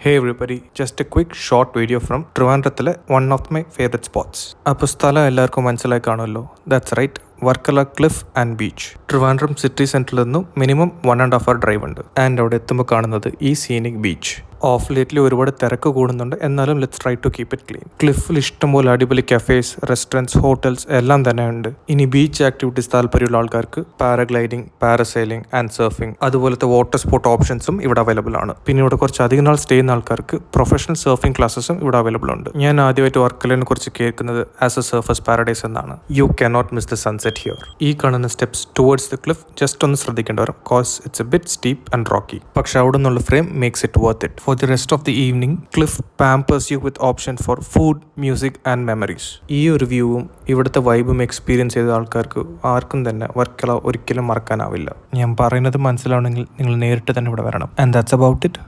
Hey everybody, just a quick short video from ട്രിവാൻഡ്രത്തിലെ one of my favorite spots. അപ്പോൾ സ്ഥലം എല്ലാവർക്കും മനസ്സിലായി കാണുമല്ലോ. That's right, Varkala cliff and beach. Trivandrum city സെൻറ്ററിൽ നിന്നും മിനിമം 1.5 hour ഡ്രൈവ് ഉണ്ട്. ആൻഡ് അവിടെ എത്തുമ്പോൾ കാണുന്നത് ഈ സീനിക് ബീച്ച്. ഓഫ് ലേറ്റ്ലി ഒരുപാട് തിരക്ക് കൂടുന്നുണ്ട്, എന്നാലും let's try to keep it clean. ക്ലിഫിൽ ഇഷ്ടംപോലെ അടിപൊളി കഫേസ്, റെസ്റ്റോറൻറ്റ്സ്, ഹോട്ടൽസ് എല്ലാം തന്നെ ഉണ്ട്. ഇനി ബീച്ച് ആക്ടിവിറ്റീസ് താല്പര്യമുള്ള ആൾക്കാർക്ക് പാരഗ്ലൈഡിംഗ്, പാരസൈലിംഗ് ആൻഡ് സർഫിംഗ് അതുപോലത്തെ വാട്ടർ സ്പോർട്ട് ഓപ്ഷൻസും ഇവിടെ അവൈലബിൾ ആണ്. പിന്നെ ഇവിടെ കുറച്ച് അധികം നാൾ സ്റ്റേ ചെയ്യുന്ന ആൾക്കാർക്ക് പ്രൊഫഷണൽ സർഫിംഗ് ക്ലാസ്സസും ഇവിടെ അവൈലബിൾ ഉണ്ട്. ഞാൻ ആദ്യമായിട്ട് വർക്കലയെ കുറിച്ച് കേൾക്കുന്നത് ആസ് എ സർഫേഴ്സ് പാരഡൈസ് എന്നാണ്. You cannot miss the sunset here. ഈ കാണുന്ന steps towards the cliff just ഒന്ന് ശ്രദ്ധിക്കേണ്ടി വരും, cause it's a bit steep and rocky. പക്ഷെ അവിടെ നിന്നുള്ള frame makes it worth it. For the rest of the evening, Cliff pampers you with options for food, music and memories. ഈ ഒരു വ്യൂവും ഇവിടുത്തെ വൈബും എക്സ്പീരിയൻസ് ചെയ്ത ആൾക്കാർക്ക് ആർക്കും തന്നെ വർക്കല ഒരിക്കലും മറക്കാനാവില്ല. ഞാൻ പറയുന്നത് മനസ്സിലാവണമെങ്കിൽ നിങ്ങൾ നേരിട്ട് തന്നെ ഇവിടെ വരണം. And that's about it.